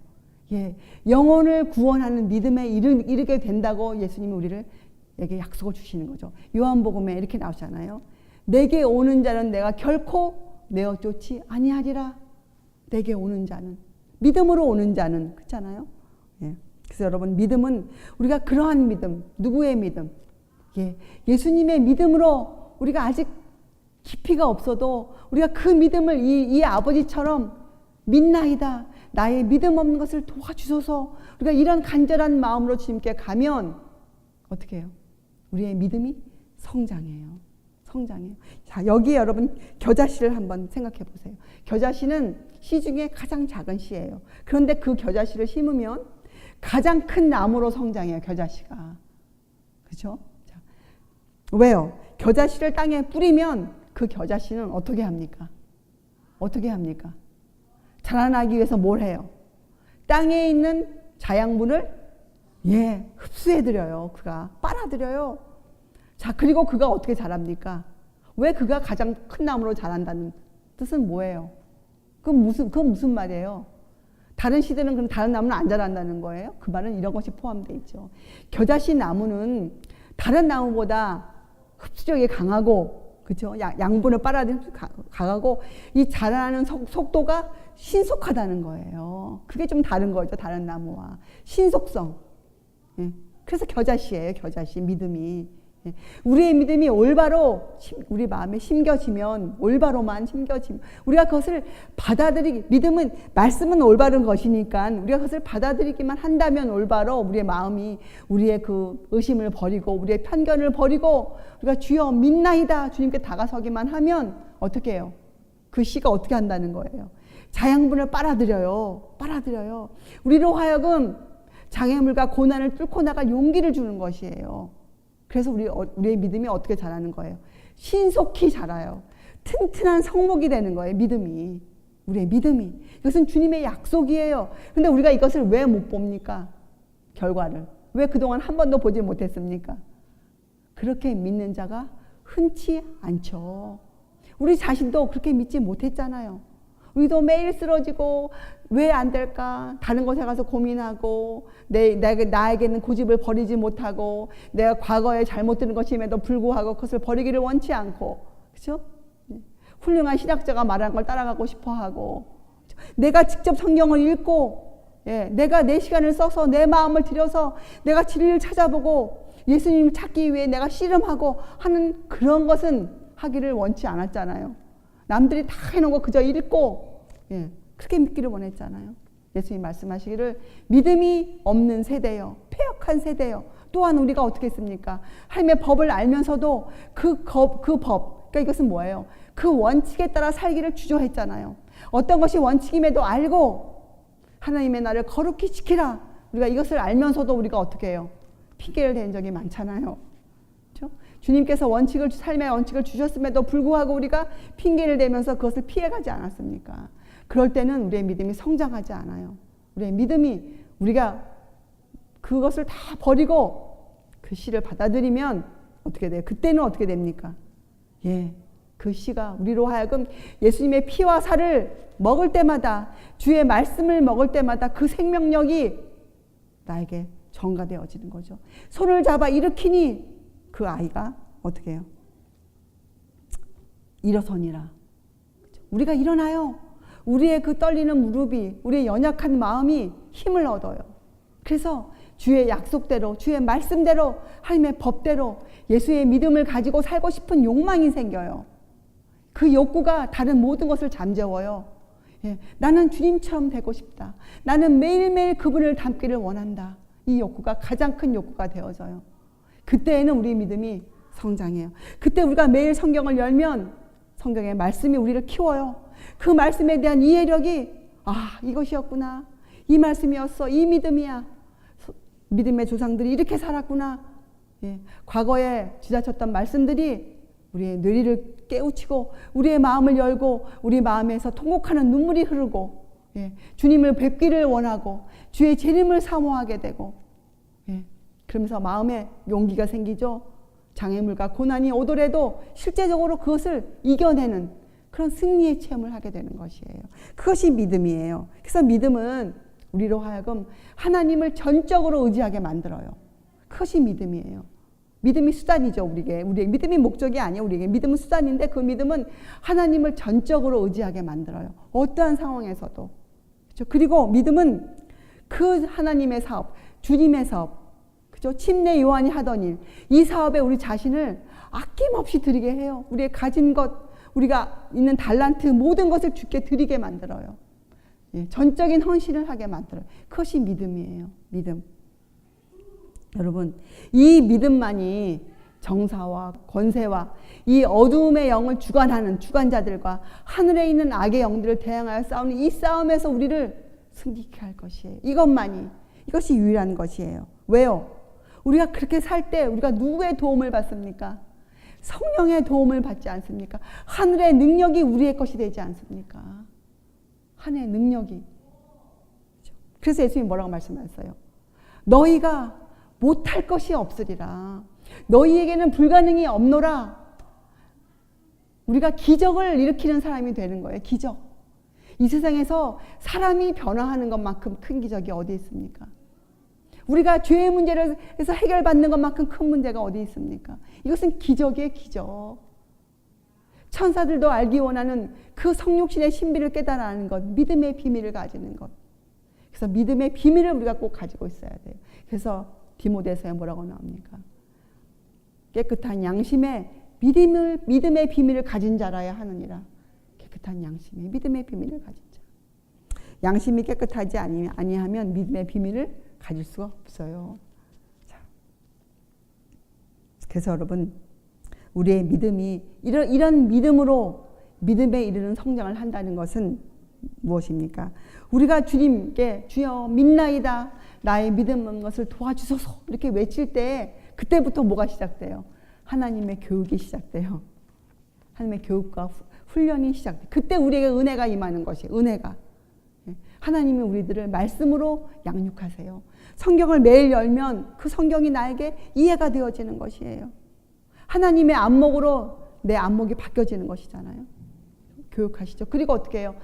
예, 영혼을 구원하는 믿음에 이르게 된다고 예수님이 우리에게 약속을 주시는 거죠. 요한복음에 이렇게 나오잖아요. 내게 오는 자는 내가 결코 내어 쫓지 아니하리라. 내게 오는 자는, 믿음으로 오는 자는, 그렇잖아요. 예. 그래서 여러분, 믿음은 우리가 그러한 믿음, 누구의 믿음? 예수님의 믿음으로 우리가 아직 깊이가 없어도 우리가 그 믿음을 이 아버지처럼 믿나이다. 나의 믿음 없는 것을 도와주소서. 우리가 이런 간절한 마음으로 주님께 가면 어떻게 해요? 우리의 믿음이 성장해요. 성장해요. 자, 여기에 여러분 겨자씨를 한번 생각해 보세요. 겨자씨는 씨 중에 가장 작은 씨예요. 그런데 그 겨자씨를 심으면 가장 큰 나무로 성장해요. 겨자씨가. 그렇죠? 자, 왜요? 겨자씨를 땅에 뿌리면 그 겨자씨는 어떻게 합니까? 어떻게 합니까? 자라나기 위해서 뭘 해요? 땅에 있는 자양분을 흡수해드려요. 그가 빨아들여요. 자, 그리고 그가 어떻게 자랍니까? 왜 그가 가장 큰 나무로 자란다는 뜻은 뭐예요? 그건 무슨 말이에요? 다른 시대는 그럼 다른 나무는 안 자란다는 거예요? 그 말은 이런 것이 포함되어 있죠. 겨자씨 나무는 다른 나무보다 흡수력이 강하고, 그렇죠? 양분을 빨아들이는 강하고, 이 자라는 속도가 신속하다는 거예요. 그게 좀 다른 거죠. 다른 나무와 신속성. 그래서 겨자씨예요. 겨자씨 믿음이. 우리의 믿음이 올바로 우리 마음에 심겨지면, 올바로만 심겨지면 우리가 그것을 믿음은, 말씀은 올바른 것이니까 우리가 그것을 받아들이기만 한다면 올바로 우리의 마음이 우리의 그 의심을 버리고 우리의 편견을 버리고 우리가 주여 믿나이다 주님께 다가서기만 하면 어떻게 해요? 그 씨가 어떻게 한다는 거예요? 자양분을 빨아들여요. 우리로 하여금 장애물과 고난을 뚫고 나갈 용기를 주는 것이에요. 그래서 우리의 믿음이 어떻게 자라는 거예요? 신속히 자라요. 튼튼한 성목이 되는 거예요. 믿음이. 우리의 믿음이. 이것은 주님의 약속이에요. 근데 우리가 이것을 왜 못 봅니까? 결과를. 왜 그동안 한 번도 보지 못했습니까? 그렇게 믿는 자가 흔치 않죠. 우리 자신도 그렇게 믿지 못했잖아요. 우리도 매일 쓰러지고 왜 안 될까? 다른 곳에 가서 고민하고 나에게는 고집을 버리지 못하고 내가 과거에 잘못 들은 것임에도 불구하고 그것을 버리기를 원치 않고, 그렇죠? 훌륭한 신학자가 말한 걸 따라가고 싶어하고, 내가 직접 성경을 읽고, 내가 내 시간을 써서 내 마음을 들여서 내가 진리를 찾아보고 예수님을 찾기 위해 내가 씨름하고 하는 그런 것은 하기를 원치 않았잖아요. 남들이 다 해놓은 거 그저 읽고 그렇게 믿기를 원했잖아요. 예수님 말씀하시기를 믿음이 없는 세대요, 패역한 세대요. 또한 우리가 어떻게 했습니까? 하나님의 법을 알면서도 그 법, 그러니까 이것은 뭐예요? 그 원칙에 따라 살기를 주저했잖아요. 어떤 것이 원칙임에도 알고 하나님의 나를 거룩히 지키라. 우리가 이것을 알면서도 우리가 어떻게 해요? 핑계를 댄 적이 많잖아요. 그렇죠? 주님께서 삶의 원칙을 주셨음에도 불구하고 우리가 핑계를 대면서 그것을 피해가지 않았습니까? 그럴 때는 우리의 믿음이 성장하지 않아요. 우리의 믿음이 우리가 그것을 다 버리고 그 씨를 받아들이면 어떻게 돼요? 그때는 어떻게 됩니까? 그 씨가 우리로 하여금 예수님의 피와 살을 먹을 때마다, 주의 말씀을 먹을 때마다 그 생명력이 나에게 전가되어지는 거죠. 손을 잡아 일으키니 그 아이가 어떻게 해요? 일어서니라. 우리가 일어나요. 우리의 그 떨리는 무릎이, 우리의 연약한 마음이 힘을 얻어요. 그래서 주의 약속대로, 주의 말씀대로, 하나님의 법대로 예수의 믿음을 가지고 살고 싶은 욕망이 생겨요. 그 욕구가 다른 모든 것을 잠재워요. 나는 주님처럼 되고 싶다. 나는 매일매일 그분을 닮기를 원한다. 이 욕구가 가장 큰 욕구가 되어져요. 그때에는 우리 믿음이 성장해요. 그때 우리가 매일 성경을 열면 성경의 말씀이 우리를 키워요. 그 말씀에 대한 이해력이 이것이었구나. 이 말씀이었어. 이 믿음이야. 믿음의 조상들이 이렇게 살았구나. 과거에 지나쳤던 말씀들이 우리의 뇌리를 깨우치고 우리의 마음을 열고 우리 마음에서 통곡하는 눈물이 흐르고 주님을 뵙기를 원하고 주의 재림을 사모하게 되고 그러면서 마음에 용기가 생기죠. 장애물과 고난이 오더라도 실제적으로 그것을 이겨내는 그런 승리의 체험을 하게 되는 것이에요. 그것이 믿음이에요. 그래서 믿음은 우리로 하여금 하나님을 전적으로 의지하게 만들어요. 그것이 믿음이에요. 믿음이 수단이죠. 우리의 믿음이 목적이 아니에요. 우리에게 믿음은 수단인데 그 믿음은 하나님을 전적으로 의지하게 만들어요. 어떠한 상황에서도. 그렇죠? 그리고 믿음은 그 하나님의 사업, 주님의 사업, 그죠? 침례 요한이 하던 일, 이 사업에 우리 자신을 아낌없이 드리게 해요. 우리의 가진 것, 우리가 있는 달란트 모든 것을 주께 드리게 만들어요. 전적인 헌신을 하게 만들어요. 그것이 믿음이에요. 믿음. 여러분, 이 믿음만이 정사와 권세와 이 어두움의 영을 주관하는 주관자들과 하늘에 있는 악의 영들을 대항하여 싸우는 이 싸움에서 우리를 승리케 할 것이에요. 이것이 유일한 것이에요. 왜요? 우리가 그렇게 살 때 우리가 누구의 도움을 받습니까? 성령의 도움을 받지 않습니까? 하늘의 능력이 우리의 것이 되지 않습니까? 하늘의 능력이. 그래서 예수님이 뭐라고 말씀하셨어요? 너희가 못할 것이 없으리라. 너희에게는 불가능이 없노라. 우리가 기적을 일으키는 사람이 되는 거예요. 기적. 이 세상에서 사람이 변화하는 것만큼 큰 기적이 어디 있습니까? 우리가 죄의 문제를 해서 해결받는 것만큼 큰 문제가 어디 있습니까? 이것은 기적이에요. 기적. 천사들도 알기 원하는 그 성육신의 신비를 깨달아는 것, 믿음의 비밀을 가지는 것. 그래서 믿음의 비밀을 우리가 꼭 가지고 있어야 돼요. 그래서 디모데서에 뭐라고 나옵니까? 깨끗한 양심에 믿음의 비밀을 가진 자라야 하느니라. 깨끗한 양심에 믿음의 비밀을 가진 자. 양심이 깨끗하지 아니하면 믿음의 비밀을 가질 수가 없어요. 자. 그래서 여러분, 우리의 믿음이 이런 믿음으로 믿음에 이르는 성장을 한다는 것은 무엇입니까? 우리가 주님께 주여 믿나이다, 나의 믿음 없는 것을 도와주소서 이렇게 외칠 때 그때부터 뭐가 시작돼요? 하나님의 교육이 시작돼요. 하나님의 교육과 훈련이 시작돼요. 그때 우리에게 은혜가 임하는 것이에요. 은혜가. 하나님이 우리들을 말씀으로 양육하세요. 성경을 매일 열면 그 성경이 나에게 이해가 되어지는 것이에요. 하나님의 안목으로 내 안목이 바뀌어지는 것이잖아요. 교육하시죠. 그리고 어떻게 해요?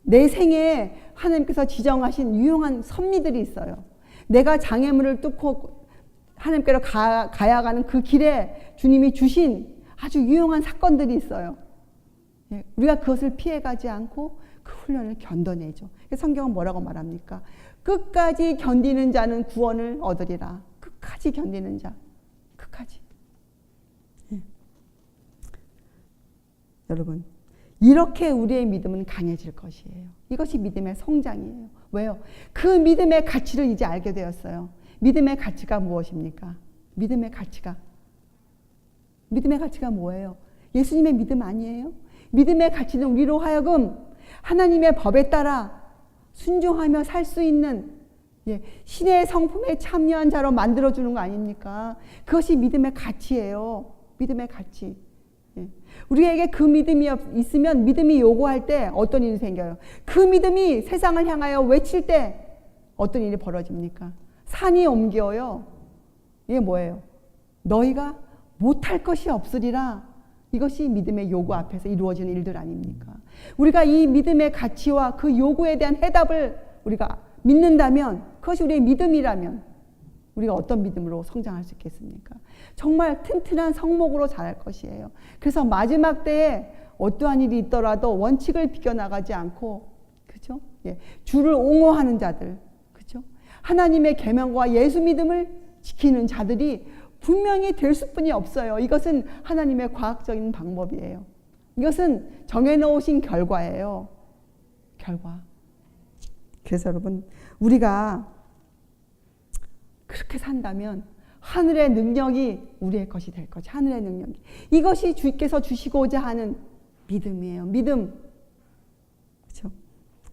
내 생에 하나님께서 지정하신 유용한 섭리들이 있어요. 내가 장애물을 뚫고 하나님께로 가야 가는 그 길에 주님이 주신 아주 유용한 사건들이 있어요. 우리가 그것을 피해가지 않고 그 훈련을 견뎌내죠. 성경은 뭐라고 말합니까? 끝까지 견디는 자는 구원을 얻으리라. 끝까지 견디는 자. 끝까지. 여러분, 이렇게 우리의 믿음은 강해질 것이에요. 이것이 믿음의 성장이에요. 왜요? 그 믿음의 가치를 이제 알게 되었어요. 믿음의 가치가 무엇입니까? 믿음의 가치가 뭐예요? 예수님의 믿음 아니에요? 믿음의 가치는 우리로 하여금 하나님의 법에 따라 순종하며 살 수 있는 신의 성품에 참여한 자로 만들어주는 거 아닙니까? 그것이 믿음의 가치예요. 믿음의 가치. 우리에게 그 믿음이 있으면 믿음이 요구할 때 어떤 일이 생겨요? 그 믿음이 세상을 향하여 외칠 때 어떤 일이 벌어집니까? 산이 옮겨요. 이게 뭐예요? 너희가 못할 것이 없으리라. 이것이 믿음의 요구 앞에서 이루어지는 일들 아닙니까? 우리가 이 믿음의 가치와 그 요구에 대한 해답을 우리가 믿는다면, 그것이 우리의 믿음이라면 우리가 어떤 믿음으로 성장할 수 있겠습니까? 정말 튼튼한 성목으로 자랄 것이에요. 그래서 마지막 때에 어떠한 일이 있더라도 원칙을 비껴나가지 않고, 그죠? 주를 옹호하는 자들, 그죠? 하나님의 계명과 예수 믿음을 지키는 자들이 분명히 될 수뿐이 없어요. 이것은 하나님의 과학적인 방법이에요. 이것은 정해놓으신 결과예요. 결과. 그래서 여러분, 우리가 그렇게 산다면 하늘의 능력이 우리의 것이 될 것이, 하늘의 능력이. 이것이 주께서 주시고자 하는 믿음이에요. 믿음. 그렇죠?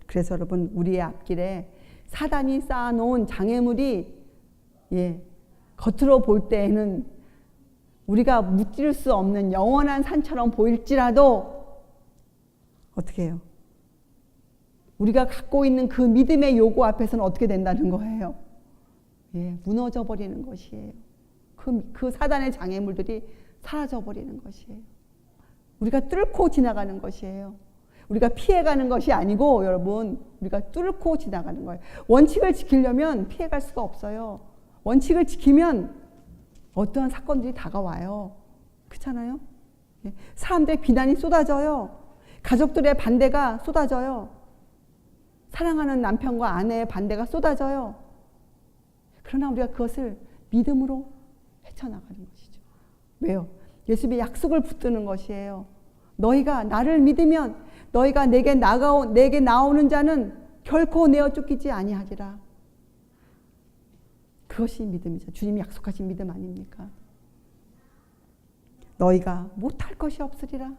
그래서 여러분, 우리의 앞길에 사단이 쌓아놓은 장애물이 겉으로 볼 때에는 우리가 무찌를 수 없는 영원한 산처럼 보일지라도 어떻게 해요? 우리가 갖고 있는 그 믿음의 요구 앞에서는 어떻게 된다는 거예요? 무너져 버리는 것이에요. 그 사단의 장애물들이 사라져 버리는 것이에요. 우리가 뚫고 지나가는 것이에요. 우리가 피해가는 것이 아니고 여러분, 우리가 뚫고 지나가는 거예요. 원칙을 지키려면 피해갈 수가 없어요. 원칙을 지키면 어떠한 사건들이 다가와요. 그렇잖아요? 사람들의 비난이 쏟아져요. 가족들의 반대가 쏟아져요. 사랑하는 남편과 아내의 반대가 쏟아져요. 그러나 우리가 그것을 믿음으로 헤쳐나가는 것이죠. 왜요? 예수님의 약속을 붙드는 것이에요. 너희가 나를 믿으면 너희가 내게 나오는 자는 결코 내어 쫓기지 아니하리라. 그것이 믿음이죠. 주님이 약속하신 믿음 아닙니까? 너희가 못할 것이 없으리라.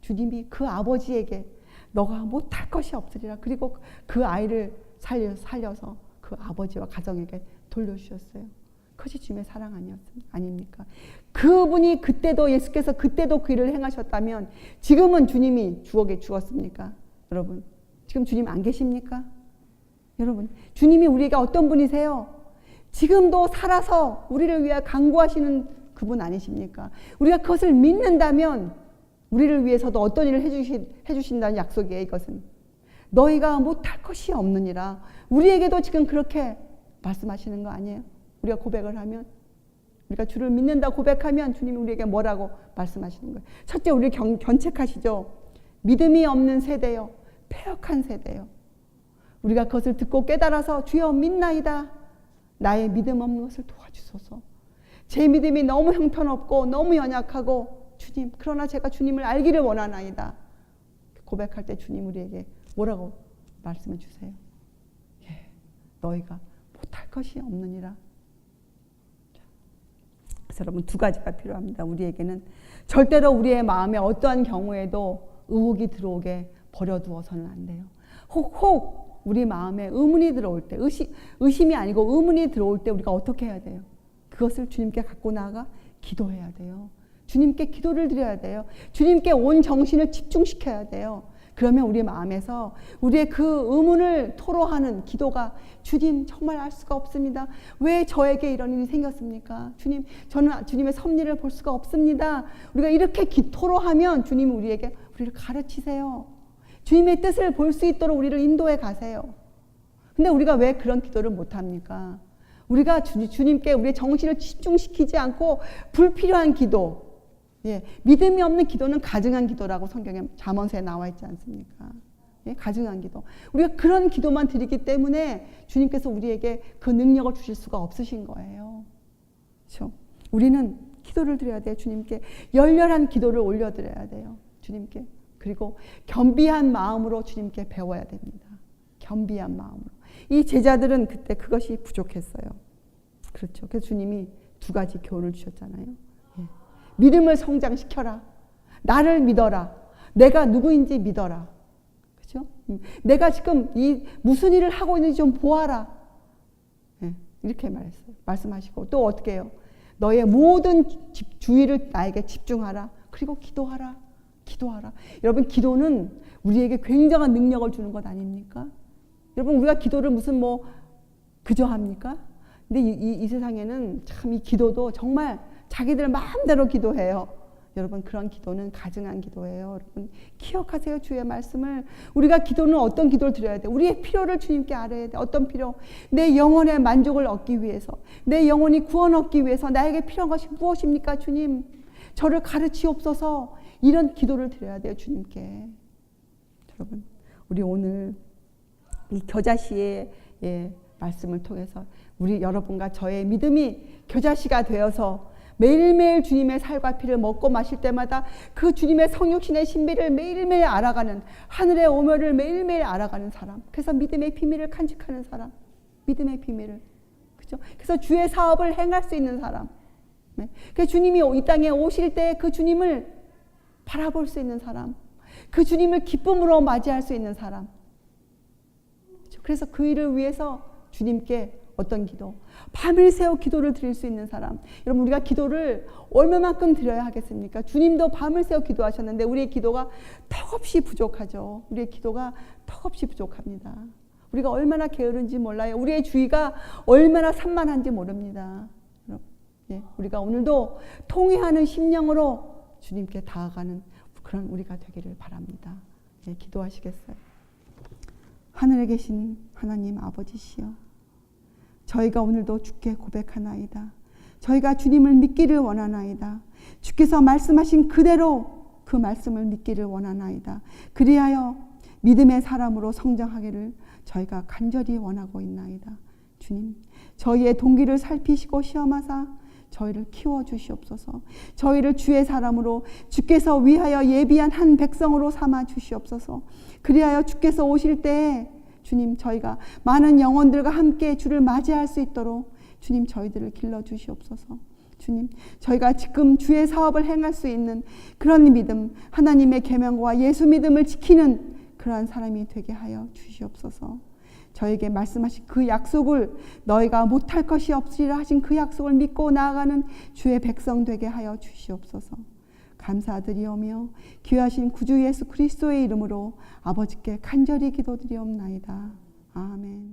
주님이 그 아버지에게 너가 못할 것이 없으리라. 그리고 그 아이를 살려서 그 아버지와 가정에게 돌려주셨어요. 그것이 주님의 사랑 아닙니까? 그분이 그때도, 예수께서 그때도 그 일을 행하셨다면 지금은 주님이 죽었습니까? 여러분, 지금 주님 안 계십니까? 여러분, 주님이 우리에게 어떤 분이세요? 지금도 살아서 우리를 위해 간구하시는 그분 아니십니까? 우리가 그것을 믿는다면 우리를 위해서도 어떤 일을 해주신다는 약속이에요. 이것은 너희가 못할 것이 없느니라. 우리에게도 지금 그렇게 말씀하시는 거 아니에요? 우리가 고백을 하면, 우리가 주를 믿는다 고백하면 주님이 우리에게 뭐라고 말씀하시는 거예요? 첫째, 우리를 견책하시죠. 믿음이 없는 세대요, 패역한 세대요. 우리가 그것을 듣고 깨달아서 주여 믿나이다, 나의 믿음 없는 것을 도와주소서. 제 믿음이 너무 형편없고 너무 연약하고 주님, 그러나 제가 주님을 알기를 원하나이다. 고백할 때 주님 우리에게 뭐라고 말씀해 주세요? 너희가 못할 것이 없느니라. 그래서 여러분, 두 가지가 필요합니다. 우리에게는 절대로 우리의 마음에 어떠한 경우에도 의혹이 들어오게 버려두어서는 안 돼요. 혹 우리 마음에 의문이 들어올 때, 의심이 아니고 의문이 들어올 때 우리가 어떻게 해야 돼요? 그것을 주님께 갖고 나아가 기도해야 돼요. 주님께 기도를 드려야 돼요. 주님께 온 정신을 집중시켜야 돼요. 그러면 우리 마음에서 우리의 그 의문을 토로하는 기도가, 주님 정말 알 수가 없습니다. 왜 저에게 이런 일이 생겼습니까? 주님, 저는 주님의 섭리를 볼 수가 없습니다. 우리가 이렇게 토로하면 주님이 우리를 가르치세요. 주님의 뜻을 볼 수 있도록 우리를 인도해 가세요. 근데 우리가 왜 그런 기도를 못합니까? 우리가 주님께 우리의 정신을 집중시키지 않고 불필요한 기도, 믿음이 없는 기도는 가증한 기도라고 성경에 잠언서에 나와 있지 않습니까? 가증한 기도. 우리가 그런 기도만 드리기 때문에 주님께서 우리에게 그 능력을 주실 수가 없으신 거예요. 그렇죠? 우리는 기도를 드려야 돼요. 주님께 열렬한 기도를 올려드려야 돼요. 주님께. 그리고 겸비한 마음으로 주님께 배워야 됩니다. 겸비한 마음으로. 이 제자들은 그때 그것이 부족했어요. 그렇죠. 그래서 주님이 두 가지 교훈을 주셨잖아요. 믿음을 성장시켜라. 나를 믿어라. 내가 누구인지 믿어라. 그렇죠? 내가 지금 무슨 일을 하고 있는지 좀 보아라. 이렇게 말씀하시고 또 어떻게 해요? 너의 모든 주의를 나에게 집중하라. 그리고 기도하라. 기도하라. 여러분, 기도는 우리에게 굉장한 능력을 주는 것 아닙니까? 여러분, 우리가 기도를 무슨 그저 합니까? 근데 이 세상에는 참 이 기도도 정말 자기들 마음대로 기도해요. 여러분, 그런 기도는 가증한 기도예요. 여러분, 기억하세요. 주의 말씀을. 우리가 기도는 어떤 기도를 드려야 돼? 우리의 필요를 주님께 알아야 돼. 어떤 필요? 내 영혼의 만족을 얻기 위해서, 내 영혼이 구원 얻기 위해서 나에게 필요한 것이 무엇입니까? 주님, 저를 가르치옵소서. 이런 기도를 드려야 돼요. 주님께. 여러분, 우리 오늘 이 겨자씨의 말씀을 통해서 우리 여러분과 저의 믿음이 겨자씨가 되어서 매일매일 주님의 살과 피를 먹고 마실 때마다 그 주님의 성육신의 신비를 매일매일 알아가는, 하늘의 오묘를 매일매일 알아가는 사람. 그래서 믿음의 비밀을 간직하는 사람. 믿음의 비밀을. 그죠? 그래서 주의 사업을 행할 수 있는 사람. 그래서 주님이 이 땅에 오실 때 그 주님을 바라볼 수 있는 사람. 그 주님을 기쁨으로 맞이할 수 있는 사람. 그래서 그 일을 위해서 주님께 어떤 기도? 밤을 새워 기도를 드릴 수 있는 사람. 여러분, 우리가 기도를 얼마만큼 드려야 하겠습니까? 주님도 밤을 새워 기도하셨는데 우리의 기도가 턱없이 부족하죠. 우리의 기도가 턱없이 부족합니다. 우리가 얼마나 게으른지 몰라요. 우리의 주의가 얼마나 산만한지 모릅니다. 우리가 오늘도 통회하는 심령으로 주님께 다가가는 그런 우리가 되기를 바랍니다. 기도하시겠어요? 하늘에 계신 하나님 아버지시여, 저희가 오늘도 주께 고백하나이다. 저희가 주님을 믿기를 원하나이다. 주께서 말씀하신 그대로 그 말씀을 믿기를 원하나이다. 그리하여 믿음의 사람으로 성장하기를 저희가 간절히 원하고 있나이다. 주님, 저희의 동기를 살피시고 시험하사 저희를 키워주시옵소서. 저희를 주의 사람으로 주께서 위하여 예비한 한 백성으로 삼아 주시옵소서. 그리하여 주께서 오실 때 주님, 저희가 많은 영혼들과 함께 주를 맞이할 수 있도록 주님, 저희들을 길러주시옵소서. 주님, 저희가 지금 주의 사업을 행할 수 있는 그런 믿음, 하나님의 계명과 예수 믿음을 지키는 그러한 사람이 되게 하여 주시옵소서. 저에게 말씀하신 그 약속을, 너희가 못할 것이 없으리라 하신 그 약속을 믿고 나아가는 주의 백성 되게 하여 주시옵소서. 감사드리오며 귀하신 구주 예수 그리스도의 이름으로 아버지께 간절히 기도드리옵나이다. 아멘.